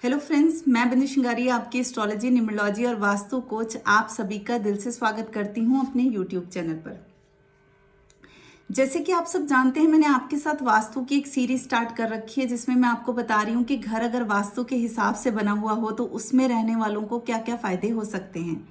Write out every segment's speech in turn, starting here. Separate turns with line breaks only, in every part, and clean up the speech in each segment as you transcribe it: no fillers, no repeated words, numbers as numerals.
Hello friends, मैं बिंदु शिंगारी आपकी एस्ट्रोलॉजी, न्यूमरोलॉजी और वास्तु कोच आप सभी का दिल से स्वागत करती हूं अपने यूट्यूब चैनल पर। जैसे कि आप सब जानते हैं, मैंने आपके साथ वास्तु की एक सीरीज स्टार्ट कर रखी है जिसमें मैं आपको बता रही हूं कि घर अगर वास्तु के हिसाब से बना हुआ हो तो उसमें रहने वालों को क्या क्या फायदे हो सकते हैं।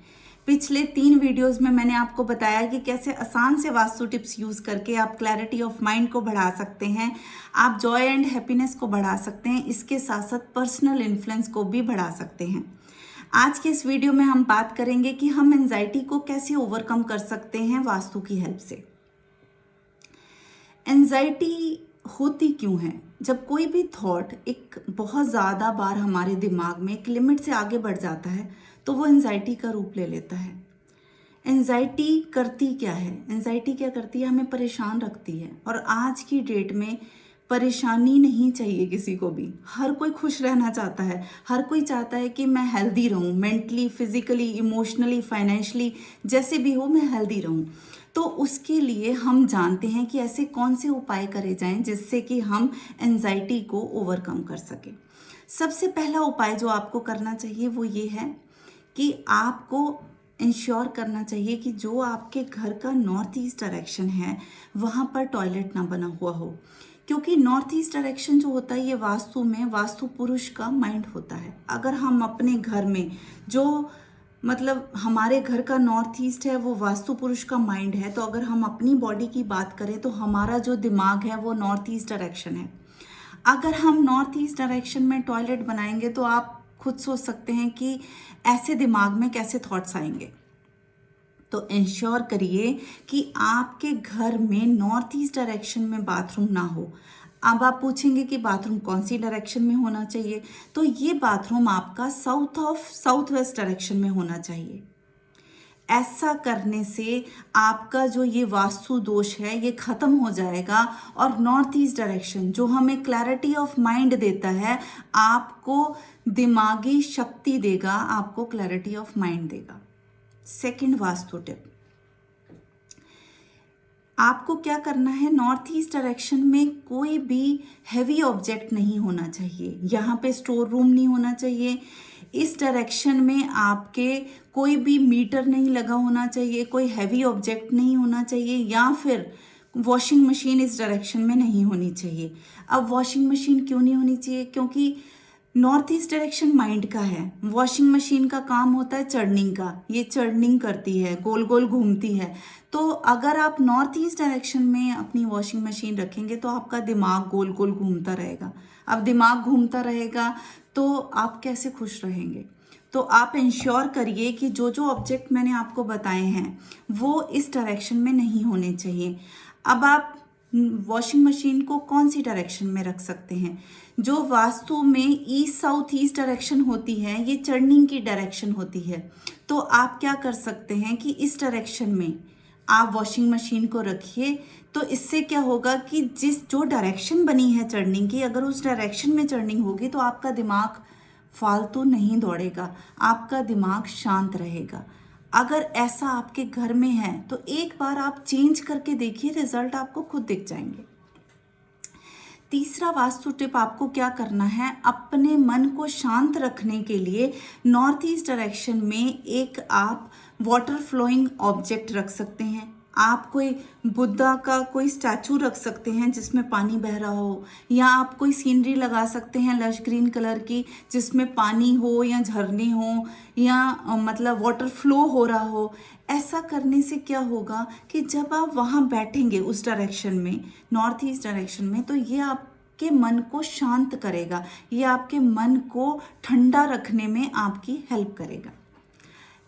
पिछले 3 वीडियोस में मैंने आपको बताया कि कैसे आसान से वास्तु टिप्स यूज करके आप क्लैरिटी ऑफ माइंड को बढ़ा सकते हैं, आप जॉय एंड हैप्पीनेस को बढ़ा सकते हैं, इसके साथ साथ पर्सनल इन्फ्लुएंस को भी बढ़ा सकते हैं। आज के इस वीडियो में हम बात करेंगे कि हम एंजाइटी को कैसे ओवरकम कर सकते हैं वास्तु की हेल्प से। एंजाइटी होती क्यों है? जब कोई भी थॉट एक बहुत ज़्यादा बार हमारे दिमाग में एक लिमिट से आगे बढ़ जाता है तो वो एंजाइटी का रूप ले लेता है। एंजाइटी करती क्या है? एंजाइटी क्या करती है? हमें परेशान रखती है। और आज की डेट में परेशानी नहीं चाहिए किसी को भी। हर कोई खुश रहना चाहता है। हर कोई चाहता है कि मैं हेल्दी रहूं, मेंटली, फिजिकली, इमोशनली, फाइनेंशियली, जैसे भी हो मैं हेल्दी रहूं। तो उसके लिए हम जानते हैं कि ऐसे कौन से उपाय करे जाएं जिससे कि हम एंजाइटी को ओवरकम कर सकें। सबसे पहला उपाय जो आपको करना चाहिए वो ये है कि आपको इंश्योर करना चाहिए कि जो आपके घर का नॉर्थ ईस्ट डायरेक्शन है वहाँ पर टॉयलेट ना बना हुआ हो। क्योंकि नॉर्थ ईस्ट डायरेक्शन जो होता है ये वास्तु में वास्तु पुरुष का माइंड होता है। अगर हम अपने घर में जो हमारे घर का नॉर्थ ईस्ट है वो वास्तु पुरुष का माइंड है, तो अगर हम अपनी बॉडी की बात करें तो हमारा जो दिमाग है वो नॉर्थ ईस्ट डायरेक्शन है। अगर हम नॉर्थ ईस्ट डायरेक्शन में टॉयलेट बनाएंगे तो आप खुद सोच सकते हैं कि ऐसे दिमाग में कैसे थॉट्स आएंगे। तो इंश्योर करिए कि आपके घर में नॉर्थ ईस्ट डायरेक्शन में बाथरूम ना हो। अब आप पूछेंगे कि बाथरूम कौन सी डायरेक्शन में होना चाहिए, तो ये बाथरूम आपका साउथ वेस्ट डायरेक्शन में होना चाहिए। ऐसा करने से आपका जो ये वास्तु दोष है ये खत्म हो जाएगा और नॉर्थ ईस्ट डायरेक्शन जो हमें क्लैरिटी ऑफ माइंड देता है, आपको दिमागी शक्ति देगा, आपको क्लैरिटी ऑफ माइंड देगा। सेकंड वास्तु टिप, आपको क्या करना है, नॉर्थ ईस्ट डायरेक्शन में कोई भी हैवी ऑब्जेक्ट नहीं होना चाहिए। यहाँ पे स्टोर रूम नहीं होना चाहिए। इस डायरेक्शन में आपके कोई भी मीटर नहीं लगा होना चाहिए, कोई हैवी ऑब्जेक्ट नहीं होना चाहिए, या फिर वॉशिंग मशीन इस डायरेक्शन में नहीं होनी चाहिए। अब वॉशिंग मशीन क्यों नहीं होनी चाहिए? क्योंकि नॉर्थ ईस्ट डायरेक्शन माइंड का है। वॉशिंग मशीन का काम होता है चर्निंग का, ये चर्निंग करती है, गोल गोल घूमती है। तो अगर आप नॉर्थ ईस्ट डायरेक्शन में अपनी वॉशिंग मशीन रखेंगे तो आपका दिमाग गोल गोल घूमता रहेगा। अब दिमाग घूमता रहेगा तो आप कैसे खुश रहेंगे? तो आप इंश्योर करिए कि जो जो ऑब्जेक्ट मैंने आपको बताए हैं वो इस डायरेक्शन में नहीं होने चाहिए। अब आप वॉशिंग मशीन को कौन सी डायरेक्शन में रख सकते हैं? जो वास्तु में ईस्ट साउथ ईस्ट डायरेक्शन होती है ये चर्निंग की डायरेक्शन होती है। तो आप क्या कर सकते हैं कि इस डायरेक्शन में आप वॉशिंग मशीन को रखिए। तो इससे क्या होगा कि जो डायरेक्शन बनी है चर्निंग की, अगर उस डायरेक्शन में चर्निंग होगी तो आपका दिमाग फालतू नहीं दौड़ेगा, आपका दिमाग शांत रहेगा। अगर ऐसा आपके घर में है तो एक बार आप चेंज करके देखिए, रिजल्ट आपको खुद दिख जाएंगे। तीसरा वास्तु टिप, आपको क्या करना है, अपने मन को शांत रखने के लिए नॉर्थ ईस्ट डायरेक्शन में एक आप वाटर फ्लोइंग ऑब्जेक्ट रख सकते हैं। आप कोई बुद्धा का कोई स्टैचू रख सकते हैं जिसमें पानी बह रहा हो, या आप कोई सीनरी लगा सकते हैं लश ग्रीन कलर की जिसमें पानी हो या झरने हो या वाटर फ्लो हो रहा हो। ऐसा करने से क्या होगा कि जब आप वहाँ बैठेंगे उस डायरेक्शन में, नॉर्थ ईस्ट डायरेक्शन में, तो ये आपके मन को शांत करेगा, ये आपके मन को ठंडा रखने में आपकी हेल्प करेगा।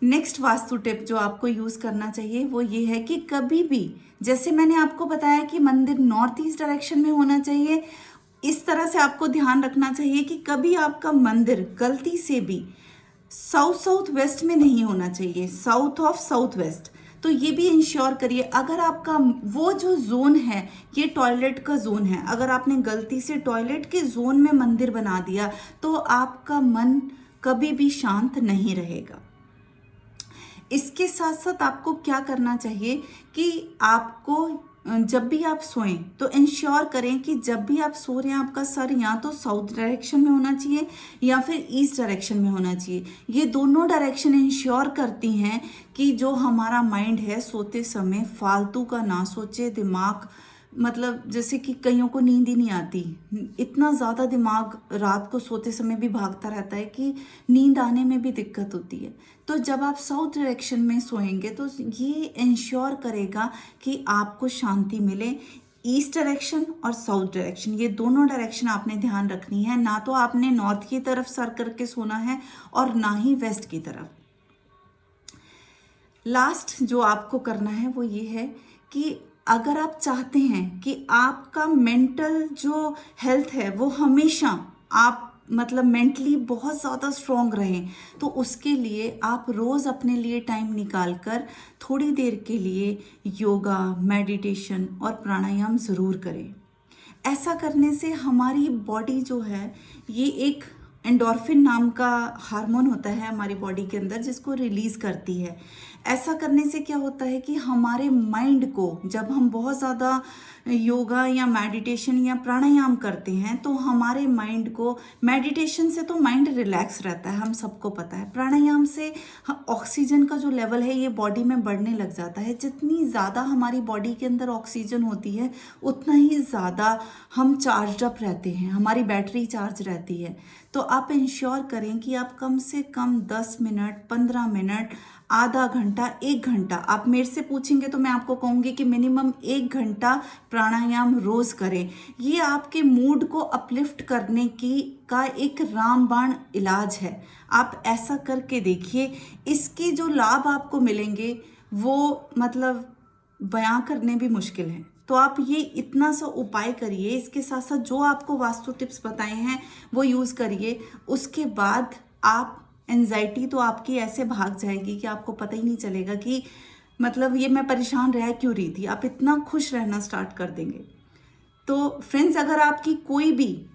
नेक्स्ट वास्तु टिप जो आपको यूज़ करना चाहिए वो ये है कि कभी भी, जैसे मैंने आपको बताया कि मंदिर नॉर्थ ईस्ट डायरेक्शन में होना चाहिए, इस तरह से आपको ध्यान रखना चाहिए कि कभी आपका मंदिर गलती से भी साउथ वेस्ट में नहीं होना चाहिए, साउथ ऑफ साउथ वेस्ट। तो ये भी इंश्योर करिए। अगर आपका वो जो जोन है ये टॉयलेट का जोन है, अगर आपने गलती से टॉयलेट के जोन में मंदिर बना दिया तो आपका मन कभी भी शांत नहीं रहेगा। इसके साथ साथ आपको क्या करना चाहिए कि आपको जब भी आप सोएं तो इंश्योर करें कि जब भी आप सो रहे हैं आपका सर या तो साउथ डायरेक्शन में होना चाहिए या फिर ईस्ट डायरेक्शन में होना चाहिए। ये दोनों डायरेक्शन इंश्योर करती हैं कि जो हमारा माइंड है सोते समय फालतू का ना सोचे, दिमाग मतलब जैसे कि कईयों को नींद ही नहीं आती, इतना ज़्यादा दिमाग रात को सोते समय भी भागता रहता है कि नींद आने में भी दिक्कत होती है। तो जब आप साउथ डायरेक्शन में सोएंगे तो ये इंश्योर करेगा कि आपको शांति मिले। ईस्ट डायरेक्शन और साउथ डायरेक्शन ये दोनों डायरेक्शन आपने ध्यान रखनी है, ना तो आपने नॉर्थ की तरफ सर करके सोना है और ना ही वेस्ट की तरफ। लास्ट जो आपको करना है वो ये है कि अगर आप चाहते हैं कि आपका मेंटल जो हेल्थ है वो हमेशा आप मतलब मेंटली बहुत ज़्यादा स्ट्रॉन्ग रहें, तो उसके लिए आप रोज़ अपने लिए टाइम निकाल कर थोड़ी देर के लिए योगा, मेडिटेशन और प्राणायाम ज़रूर करें। ऐसा करने से हमारी बॉडी जो है ये एक एंडोर्फिन नाम का हार्मोन होता है हमारी बॉडी के अंदर जिसको रिलीज़ करती है। ऐसा करने से क्या होता है कि हमारे माइंड को जब हम बहुत ज़्यादा योगा या मेडिटेशन या प्राणायाम करते हैं तो हमारे माइंड को, मेडिटेशन से तो माइंड रिलैक्स रहता है हम सबको पता है, प्राणायाम से ऑक्सीजन का जो लेवल है ये बॉडी में बढ़ने लग जाता है। जितनी ज़्यादा हमारी बॉडी के अंदर ऑक्सीजन होती है उतना ही ज़्यादा हम चार्ज अप रहते हैं, हमारी बैटरी चार्ज रहती है। तो आप इंश्योर करें कि आप कम से कम 10 मिनट, 15 मिनट, आधा घंटा, 1 घंटा, आप मेरे से पूछेंगे तो मैं आपको कहूँगी कि मिनिमम 1 घंटा प्राणायाम रोज़ करें। ये आपके मूड को अपलिफ्ट करने का एक रामबाण इलाज है। आप ऐसा करके देखिए, इसके जो लाभ आपको मिलेंगे वो मतलब बयां करने भी मुश्किल है। तो आप ये इतना सा उपाय करिए, इसके साथ साथ जो आपको वास्तु टिप्स बताए हैं वो यूज़ करिए। उसके बाद आप एंजाइटी तो आपकी ऐसे भाग जाएगी कि आपको पता ही नहीं चलेगा कि मतलब ये मैं परेशान रह क्यों रही थी, आप इतना खुश रहना स्टार्ट कर देंगे। तो फ्रेंड्स, अगर आपकी कोई भी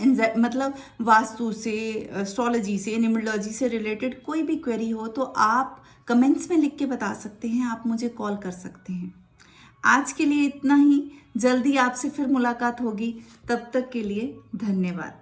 मतलब वास्तु से, एस्ट्रोलॉजी से, न्यूमरोलॉजी से रिलेटेड कोई भी क्वेरी हो तो आप कमेंट्स में लिख के बता सकते हैं, आप मुझे कॉल कर सकते हैं। आज के लिए इतना ही, जल्दी आपसे फिर मुलाकात होगी, तब तक के लिए धन्यवाद।